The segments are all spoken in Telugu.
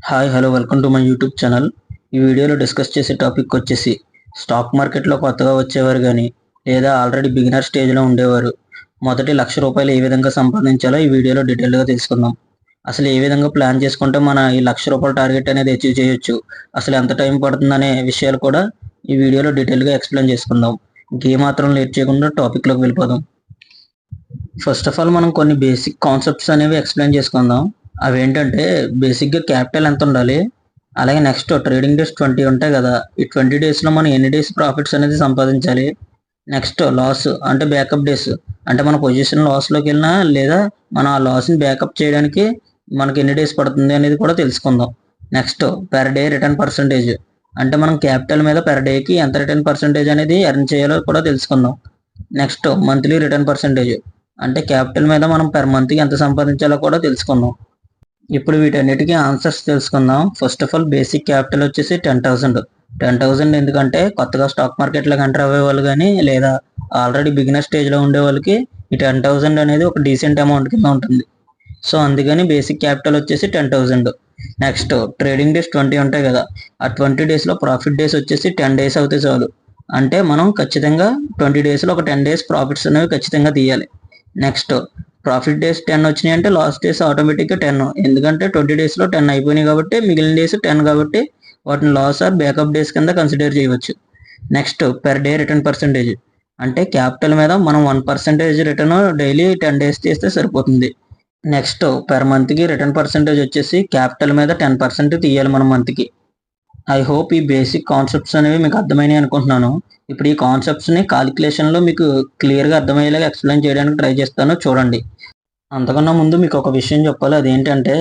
Hi hello welcome to my YouTube channel. ఈ వీడియోలో డిస్కస్ చేసే టాపిక్ వచ్చేసి స్టాక్ మార్కెట్లో కొత్తగా వచ్చేవారు కానీ లేదా ఆల్రెడీ బిగినర్ స్టేజ్లో ఉండేవారు మొదటి ₹1,00,000 ఏ విధంగా సంపాదించాలో ఈ వీడియోలో డీటెయిల్గా తెలుసుకుందాం. అసలు ఏ విధంగా ప్లాన్ చేసుకుంటే మన ఈ ₹1,00,000 టార్గెట్ అనేది అచీవ్ చేయొచ్చు, అసలు ఎంత టైం పడుతుందనే విషయాలు కూడా ఈ వీడియోలో డీటెయిల్గా ఎక్స్ప్లెయిన్ చేసుకుందాం. ఇంకేమాత్రం లేట్ చేయకుండా టాపిక్లోకి వెళ్ళిపోదాం. ఫస్ట్ ఆఫ్ ఆల్ మనం కొన్ని బేసిక్ కాన్సెప్ట్స్ అనేవి ఎక్స్ప్లెయిన్ చేసుకుందాం. అవేంటంటే బేసిక్గా క్యాపిటల్ ఎంత ఉండాలి, అలాగే నెక్స్ట్ ట్రేడింగ్ డేస్ 20 ఉంటాయి కదా, ఈ 20 డేస్లో మనం ఎన్ని డేస్ ప్రాఫిట్స్ అనేది సంపాదించాలి, నెక్స్ట్ లాస్ అంటే బ్యాకప్ డేస్, అంటే మన పొజిషన్ లాస్లోకి వెళ్ళినా లేదా మన ఆ లాస్ని బ్యాకప్ చేయడానికి మనకి ఎన్ని డేస్ పడుతుంది అనేది కూడా తెలుసుకుందాం. Next per day return percentage, అంటే మనం క్యాపిటల్ మీద పెర్ డేకి ఎంత రిటర్న్ పర్సంటేజ్ అనేది ఎర్న్ చేయాలో కూడా తెలుసుకుందాం. నెక్స్ట్ మంత్లీ రిటర్న్ పర్సంటేజ్, అంటే క్యాపిటల్ మీద మనం పెర్ మంత్కి ఎంత సంపాదించాలో కూడా తెలుసుకుందాం. ఇప్పుడు వీటన్నిటికీ ఆన్సర్స్ తెలుసుకుందాం. First of all basic capital వచ్చేసి 10,000 ఎందుకంటే కొత్తగా స్టాక్ మార్కెట్లోకి ఎంటర్ అయ్యే వాళ్ళు కానీ లేదా ఆల్రెడీ బిగినర్ స్టేజ్లో ఉండే వాళ్ళకి ఈ 10,000 అనేది ఒక డీసెంట్ అమౌంట్ కింద ఉంటుంది. సో అందుకని బేసిక్ క్యాపిటల్ వచ్చేసి 10,000. నెక్స్ట్ ట్రేడింగ్ డేస్ 20 ఉంటాయి కదా, ఆ 20 డేస్లో ప్రాఫిట్ డేస్ వచ్చేసి 10 డేస్ అవుతే చాలు. అంటే మనం ఖచ్చితంగా 20 డేస్లో ఒక 10 డేస్ ప్రాఫిట్స్ అనేవి ఖచ్చితంగా తీయాలి. నెక్స్ట్ ప్రాఫిట్ డేస్ 10 వచ్చినాయి అంటే లాస్ట్ డేస్ ఆటోమేటిక్గా 10, ఎందుకంటే 20 డేస్లో 10 అయిపోయినాయి కాబట్టి మిగిలిన డేస్ 10 కాబట్టి వాటిని లాస్ ఆర్ బ్యాకప్ డేస్ కింద కన్సిడర్ చేయవచ్చు. Next per day return percentage, అంటే క్యాపిటల్ మీద మనం 1% రిటర్న్ డైలీ 10 డేస్ చేస్తే సరిపోతుంది. నెక్స్ట్ పెర్ మంత్కి రిటర్న్ పర్సంటేజ్ వచ్చేసి క్యాపిటల్ మీద 10% తీయాలి మనం మంత్కి. ఐ హోప్ ఈ బేసిక్ కాన్సెప్ట్స్ అనేవి మీకు అర్థమైనాయి అనుకుంటున్నాను. ఇప్పుడు ఈ కాన్సెప్ట్స్ని కాలిక్యులేషన్లో మీకు క్లియర్గా అర్థమయ్యేలాగా ఎక్స్ప్లెయిన్ చేయడానికి ట్రై చేస్తాను, చూడండి. అంతకన్నా ముందు మీకు ఒక విషయం చెప్పాలి, అదేంటంటే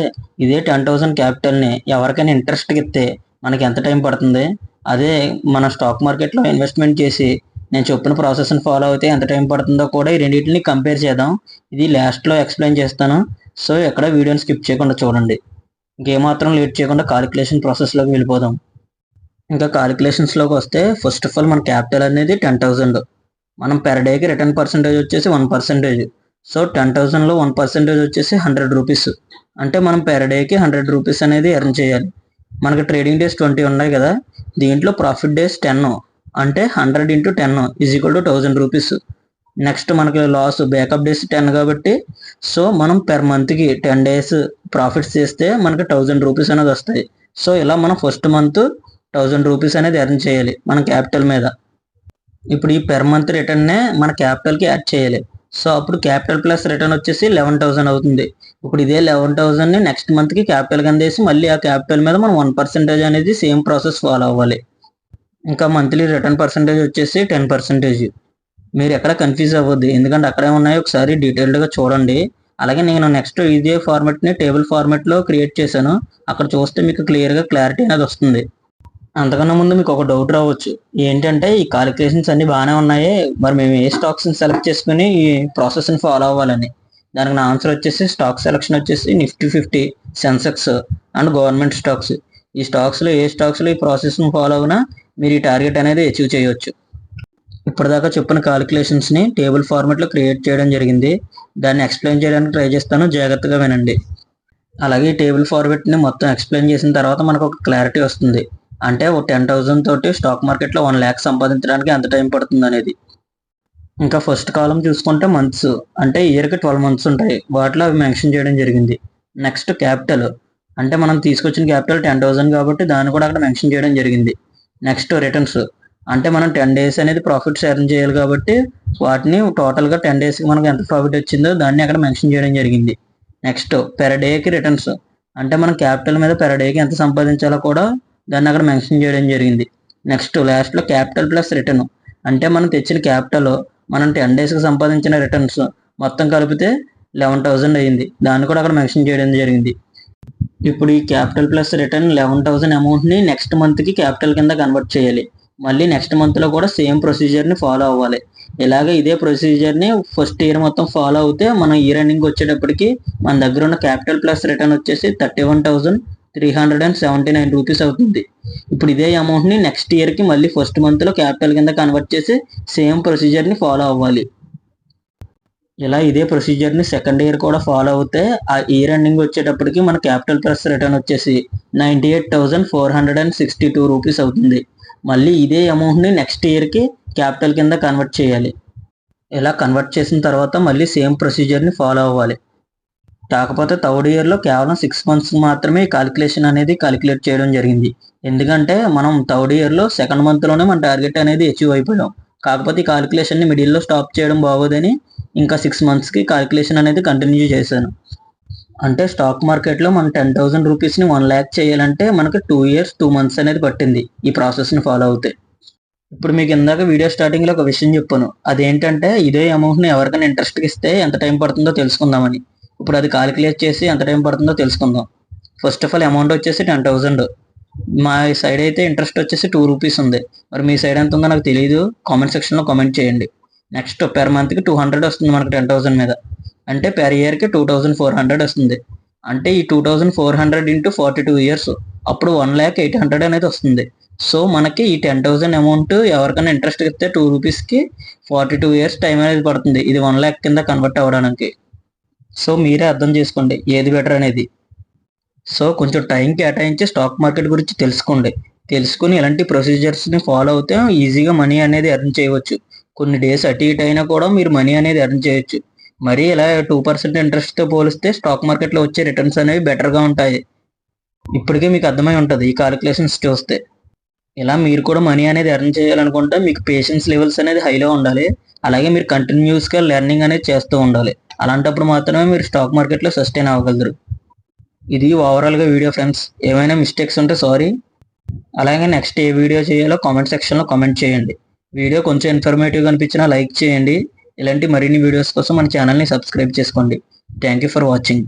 ఇదే 10,000 క్యాపిటల్ని ఎవరికైనా ఇంట్రెస్ట్కి ఇస్తే మనకి ఎంత టైం పడుతుంది, అదే మన స్టాక్ మార్కెట్లో ఇన్వెస్ట్మెంట్ చేసి నేను చెప్పిన ప్రాసెస్ని ఫాలో అయితే ఎంత టైం పడుతుందో కూడా ఈ రెండింటిని కంపేర్ చేద్దాం. ఇది లాస్ట్లో ఎక్స్ప్లెయిన్ చేస్తాను, సో ఎక్కడ వీడియోని స్కిప్ చేయకుండా చూడండి. ఇంకేమాత్రం లేట్ చేయకుండా కాలిక్యులేషన్ ప్రాసెస్లోకి వెళ్ళిపోదాం. ఇంకా కాలిక్యులేషన్స్లోకి వస్తే ఫస్ట్ ఆఫ్ ఆల్ మన క్యాపిటల్ అనేది 10,000, మనం పెర్ డేకి రిటర్న్ పర్సంటేజ్ వచ్చేసి 1%. సో 10,000లో 1% వచ్చేసి ₹100, అంటే మనం పెర్ డేకి ₹100 అనేది ఎర్న్ చేయాలి. మనకి ట్రేడింగ్ డేస్ 20 ఉన్నాయి కదా, దీంట్లో ప్రాఫిట్ డేస్ 10, అంటే 100 × 10 = ₹1,000. నెక్స్ట్ మనకి లాస్ బ్యాకప్ డేస్ 10 కాబట్టి సో మనం పెర్ మంత్కి 10 డేస్ ప్రాఫిట్స్ చేస్తే మనకి ₹1,000 అనేది వస్తాయి. సో ఇలా మనం ఫస్ట్ మంత్ ₹1,000 అనేది ఎర్న్ చేయాలి మన క్యాపిటల్ మీద. ఇప్పుడు ఈ పెర్ మంత్ రిటర్న్నే మన క్యాపిటల్కి యాడ్ చేయాలి. సో అప్పుడు క్యాపిటల్ ప్లస్ రిటర్న్ వచ్చేసి 11,000 అవుతుంది. ఇప్పుడు ఇదే 11,000ని నెక్స్ట్ మంత్కి క్యాపిటల్ కింద వేసి మళ్ళీ ఆ క్యాపిటల్ మీద మనం 1% అనేది సేమ్ ప్రాసెస్ ఫాలో అవ్వాలి. ఇంకా మంత్లీ రిటర్న్ పర్సంటేజ్ వచ్చేసి 10%. మీరు ఎక్కడ కన్ఫ్యూజ్ అవ్వద్దు, ఎందుకంటే అక్కడే ఉన్నాయో ఒకసారి డీటెయిల్డ్గా చూడండి. అలాగే నేను నెక్స్ట్ ఇదే ఫార్మెట్ని టేబుల్ ఫార్మెట్లో క్రియేట్ చేశాను, అక్కడ చూస్తే మీకు క్లియర్గా క్లారిటీ అనేది వస్తుంది. అంతకన్నా ముందు మీకు ఒక డౌట్ రావచ్చు, ఏంటంటే ఈ కాలిక్యులేషన్స్ అన్నీ బాగానే ఉన్నాయి, మరి మేము ఏ స్టాక్స్ని సెలెక్ట్ చేసుకుని ఈ ప్రాసెస్ని ఫాలో అవ్వాలని. దానికి నా ఆన్సర్ వచ్చేసి స్టాక్ సెలెక్షన్ వచ్చేసి Nifty 50, Sensex and government stocks. ఈ స్టాక్స్లో ఏ స్టాక్స్లో ఈ ప్రాసెస్ని ఫాలో అవునా మీరు ఈ టార్గెట్ అనేది అచీవ్ చేయవచ్చు. ఇప్పటిదాకా చెప్పిన కాలిక్యులేషన్స్ని టేబుల్ ఫార్మెట్లో క్రియేట్ చేయడం జరిగింది, దాన్ని ఎక్స్ప్లెయిన్ చేయడానికి ట్రై చేస్తాను, జాగ్రత్తగా వినండి. అలాగే ఈ టేబుల్ ఫార్మెట్ని మొత్తం ఎక్స్ప్లెయిన్ చేసిన తర్వాత మనకు ఒక క్లారిటీ వస్తుంది, అంటే ఒక 10,000 తోటి స్టాక్ మార్కెట్లో 1,00,000 సంపాదించడానికి ఎంత టైం పడుతుంది అనేది. ఇంకా ఫస్ట్ కాలం చూసుకుంటే మంత్స్, అంటే ఇయర్కి 12 మంత్స్ ఉంటాయి, వాటిలో అవి మెన్షన్ చేయడం జరిగింది. నెక్స్ట్ క్యాపిటల్, అంటే మనం తీసుకొచ్చిన క్యాపిటల్ 10,000 కాబట్టి దాన్ని కూడా అక్కడ మెన్షన్ చేయడం జరిగింది. నెక్స్ట్ రిటర్న్స్, అంటే మనం 10 డేస్ అనేది ప్రాఫిట్స్ ఎర్న్ చేయాలి కాబట్టి వాటిని టోటల్గా 10 డేస్కి మనకు ఎంత ప్రాఫిట్ వచ్చిందో దాన్ని అక్కడ మెన్షన్ చేయడం జరిగింది. నెక్స్ట్ పెర్ డేకి రిటర్న్స్, అంటే మనం క్యాపిటల్ మీద పెర్ డేకి ఎంత సంపాదించాలో కూడా దాన్ని అక్కడ మెన్షన్ చేయడం జరిగింది. నెక్స్ట్ లాస్ట్లో క్యాపిటల్ ప్లస్ రిటర్న్, అంటే మనం తెచ్చిన క్యాపిటల్ మనం 10 డేస్కి సంపాదించిన రిటర్న్స్ మొత్తం కలిపితే 11,000 అయింది, దాన్ని కూడా అక్కడ మెన్షన్ చేయడం జరిగింది. ఇప్పుడు ఈ క్యాపిటల్ ప్లస్ రిటర్న్ 11,000 అమౌంట్ని నెక్స్ట్ మంత్కి క్యాపిటల్ కింద కన్వర్ట్ చేయాలి. మళ్ళీ నెక్స్ట్ మంత్లో కూడా సేమ్ ప్రొసీజర్ని ఫాలో అవ్వాలి. ఇలాగే ఇదే ప్రొసీజర్ని ఫస్ట్ ఇయర్ మొత్తం ఫాలో అవుతే మన ఇయర్ ఎండింగ్ వచ్చేటప్పటికి మన దగ్గర ఉన్న క్యాపిటల్ ప్లస్ రిటర్న్ వచ్చేసి ₹31,379 అవుతుంది. ఇప్పుడు ఇదే అమౌంట్ని నెక్స్ట్ ఇయర్కి మళ్ళీ ఫస్ట్ మంత్లో క్యాపిటల్ కింద కన్వర్ట్ చేసి సేమ్ ప్రొసీజర్ని ఫాలో అవ్వాలి. ఇలా ఇదే ప్రొసీజర్ని సెకండ్ ఇయర్ కూడా ఫాలో అవుతే ఆ ఇయర్ ఎండింగ్ వచ్చేటప్పటికి మన క్యాపిటల్ ప్లస్ రిటర్న్ వచ్చేసి 98,462 రూపీస్ అవుతుంది. మళ్ళీ ఇదే అమౌంట్ని నెక్స్ట్ ఇయర్కి క్యాపిటల్ కింద కన్వర్ట్ చేయాలి. ఇలా కన్వర్ట్ చేసిన తర్వాత మళ్ళీ సేమ్ ప్రొసీజర్ని ఫాలో అవ్వాలి. కాకపోతే థర్డ్ ఇయర్లో కేవలం 6 మంత్స్ మాత్రమే ఈ కాలిక్యులేషన్ అనేది కాలిక్యులేట్ చేయడం జరిగింది. ఎందుకంటే మనం థర్డ్ ఇయర్లో సెకండ్ మంత్లోనే మన టార్గెట్ అనేది అచీవ్ అయిపోయాం. కాకపోతే ఈ కాలిక్యులేషన్ని మిడిల్లో స్టాప్ చేయడం బాగోదని ఇంకా 6 మంత్స్కి కాలిక్యులేషన్ అనేది కంటిన్యూ చేశాను. అంటే స్టాక్ మార్కెట్లో మనం 10,000 రూపీస్ని 1 lakh చేయాలంటే మనకు 2 years 2 months అనేది పట్టింది ఈ ప్రాసెస్ని ఫాలో అవుతే. ఇప్పుడు మీకు ఇందాక వీడియో స్టార్టింగ్లో ఒక విషయం చెప్పాను. అదేంటంటే ఇదే అమౌంట్ని ఎవరికైనా ఇంట్రెస్ట్కి ఇస్తే ఎంత టైం పడుతుందో తెలుసుకుందామని. ఇప్పుడు అది కాలిక్యులేట్ చేసి ఎంత టైం పడుతుందో తెలుసుకుందాం. ఫస్ట్ ఆఫ్ ఆల్ అమౌంట్ వచ్చేసి 10,000. మా సైడ్ అయితే ఇంట్రెస్ట్ వచ్చేసి 2 రూపీస్ ఉంది. మరి మీ సైడ్ ఎంత ఉందో నాకు తెలియదు, కామెంట్ సెక్షన్లో కామెంట్ చేయండి. నెక్స్ట్ పెర్ మంత్కి 200 వస్తుంది మనకు 10,000 మీద. అంటే పెర్ ఇయర్కి 2,400 వస్తుంది. అంటే ఈ 2,400 ఇంటూ 42 years అప్పుడు 1,08,00,000 అనేది వస్తుంది. సో మనకి ఈ 10,000 అమౌంట్ ఎవరికైనా ఇంట్రెస్ట్ ఇస్తే 2 రూపీస్కి 42 years టైం అనేది పడుతుంది ఇది 1 lakh కింద కన్వర్ట్ అవ్వడానికి. సో మీరే అర్థం చేసుకోండి ఏది బెటర్ అనేది. సో కొంచెం టైం కేటాయించి స్టాక్ మార్కెట్ గురించి తెలుసుకోండి. తెలుసుకుని ఇలాంటి ప్రొసీజర్స్ని ఫాలో అవుతే ఈజీగా మనీ అనేది ఎర్న్ చేయవచ్చు. కొన్ని డేస్ అటు ఇటు అయినా కూడా మీరు మనీ అనేది ఎర్న్ చేయొచ్చు. మరి ఇలా 2% ఇంట్రెస్ట్తో పోలిస్తే స్టాక్ మార్కెట్లో వచ్చే రిటర్న్స్ అనేవి బెటర్గా ఉంటాయి. ఇప్పటికే మీకు అర్థమై ఉంటుంది ఈ కాలిక్యులేషన్స్ చూస్తే. ఇలా మీరు కూడా మనీ అనేది ఎర్న్ చేయాలనుకుంటే మీకు పేషెన్స్ లెవెల్స్ అనేది హైలో ఉండాలి. అలాగే మీరు కంటిన్యూస్గా లెర్నింగ్ అనేది చేస్తూ ఉండాలి. అలాంటప్పుడు మాత్రమే మీరు స్టాక్ మార్కెట్లో సస్టైన్ అవ్వగలరు. ఇది ఓవరాల్గా వీడియో ఫ్రెండ్స్. ఏమైనా మిస్టేక్స్ ఉంటే సారీ. అలాగే నెక్స్ట్ ఏ వీడియో చేయాలో కామెంట్ సెక్షన్లో కామెంట్ చేయండి. వీడియో కొంచెం ఇన్ఫర్మేటివ్గా అనిపించినా లైక్ చేయండి. ఇలాంటి మరిన్ని వీడియోస్ కోసం మన ఛానల్ని సబ్స్క్రైబ్ చేసుకోండి. Thank you for watching.